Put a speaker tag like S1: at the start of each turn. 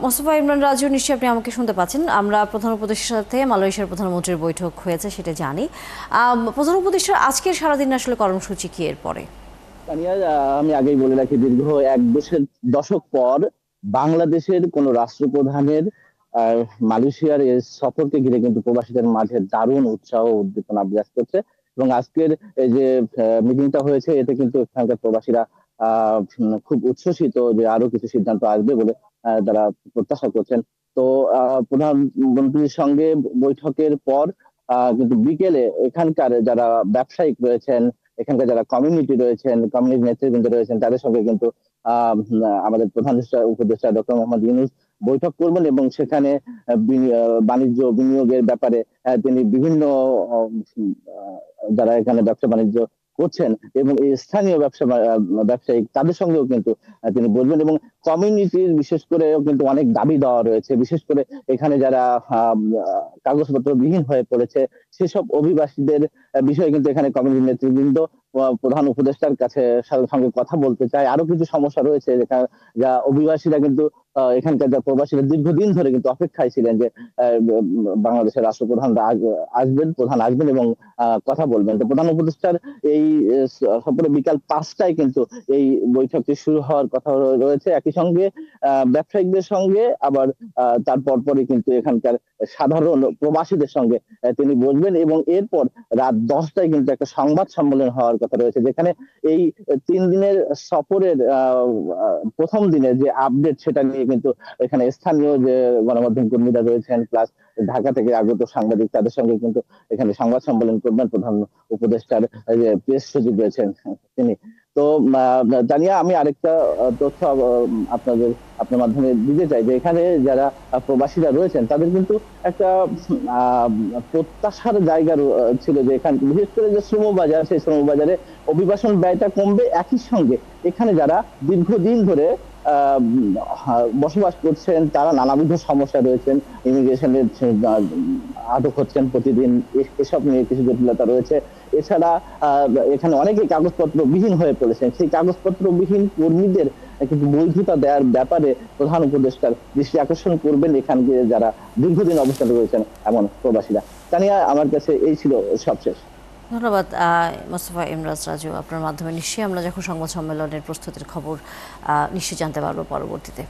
S1: মোস্তফা ইমরান রাজু, নিশ্চয়ই আপনি আমাকে শুনতে পাচ্ছেন। আমরা প্রধান উপদেষ্টার সাথে মালয়েশিয়ার প্রধানমন্ত্রীর বৈঠক হয়েছে সেটা জানি। প্রধান উপদেষ্টার আজকের সারাদিন আসলে কর্মসূচি কি এরপরে?
S2: তানিয়া, আমি আগেই বলে রাখি, দীর্ঘ এক দশক পর বাংলাদেশের কোন রাষ্ট্রপ্রধানের আহ, মালয়েশিয়ার এই সফরকে ঘিরে কিন্তু প্রবাসীদের মাঝে দারুণ উৎসাহ ও উদ্দীপনা বিরাজ করছে। এবং আজকের এই যে মিটিংটা হয়েছে, এতে কিন্তু এখানকার প্রবাসীরা খুব উচ্ছ্বসিত যে আরো কিছু সিদ্ধান্ত আসবে বলে তারা প্রত্যাশা করছেন। তো প্রধানমন্ত্রীর সঙ্গে বৈঠকের পর কিন্তু বিকেলে এখানকার যারা ব্যবসায়িক রয়েছেন, এখানকার যারা কমিউনিটি রয়েছেন, কমিউনিটি নেতৃবৃন্দ রয়েছেন, তাদের সঙ্গে কিন্তু আমাদের প্রধান উপদেষ্টা ডক্টর মোহাম্মদ ইউনূস বৈঠক করবেন এবং সেখানে বাণিজ্য বিনিয়োগের ব্যাপারে তিনি বিভিন্ন যারা এখানে ব্যবসা বাণিজ্য করছেন এবং এই স্থানীয় ব্যবসায়িক তাদের সঙ্গেও কিন্তু তিনি বলবেন। এবং কমিউনিটির বিশেষ করে কিন্তু অনেক দাবি দেওয়া রয়েছে, বিশেষ করে এখানে যারা কাগজপত্র বিহীন হয়ে পড়েছে সেসব অভিবাসীদের বিষয়ে কিন্তু এখানে কমিউনিটি নেতৃবৃন্দ প্রধান উপদেষ্টার কাছে সঙ্গে কথা বলতে চায়। আরো কিছু সমস্যা রয়েছে যেখানে যা অভিবাসীরা কিন্তু এখানকার যা প্রবাসীরা দীর্ঘদিন ধরে কিন্তু অপেক্ষায় ছিলেন যে বাংলাদেশের রাষ্ট্রপ্রধানরা আসবেন, প্রধান আসবেন এবং কথা বলবেন। তো প্রধান উপদেষ্টার এই সফরে বিকাল 5টায় কিন্তু এই বৈঠকটি শুরু হওয়ার কথা রয়েছে। একই সঙ্গে ব্যবসায়িকদের সঙ্গে আবার তার পরপরই কিন্তু এখানকার সাধারণ প্রবাসীদের সঙ্গে তিনি বসবেন এবং এরপর রাত 10টায় কিন্তু একটা সংবাদ সম্মেলন হওয়ার কথা রয়েছে, যেখানে এই 3 দিনের সফরের প্রথম দিনের যে আপডেট সেটা নিয়ে কিন্তু এখানে স্থানীয় যে গণমাধ্যম কর্মীরা রয়েছেন প্লাস ঢাকা থেকে আগত সাংবাদিক তাদের সঙ্গে কিন্তু এখানে সংবাদ সম্মেলন করবেন প্রধান উপদেষ্টার যে প্রেস সচিব রয়েছেন তিনি। তো জানিয়া আমি আরেকটা তথ্য আপনার মাধ্যমে দিতে চাই যে এখানে যারা প্রবাসীরা রয়েছেন তাদের কিন্তু একটা আহ প্রত্যাশার জায়গা ছিল যে এখানে বিশেষ করে যে শ্রম বাজার, সেই শ্রম বাজারে অভিবাসন ব্যয়টা কমবে। একই সঙ্গে এখানে যারা দীর্ঘদিন ধরে বসবাস করছেন তারা নানাবিধ সমস্যা রয়েছেন, ইমিগ্রেশনের আটক হচ্ছেন প্রতিদিন, এসব নিয়ে কিছু জটিলতা রয়েছে। এছাড়া এখানে অনেকেই কাগজপত্র বিহীন হয়ে পড়েছেন, সেই কাগজপত্র বিহীন কর্মীদের কিন্তু বৈধতা দেওয়ার ব্যাপারে প্রধান উপদেষ্টার দৃষ্টি আকর্ষণ করবেন এখানকে যারা দীর্ঘদিন অবস্থান রয়েছেন এমন প্রবাসীরা। তানিয়া, আমার কাছে এই ছিল সবশেষ।
S1: ধন্যবাদ মোস্তফা ইমরান রাজু। আপনার মাধ্যমে নিশ্চয়ই আমরা যখন সংবাদ সম্মেলনের প্রস্তুতির খবর নিশ্চয়ই জানতে পারবো পরবর্তীতে।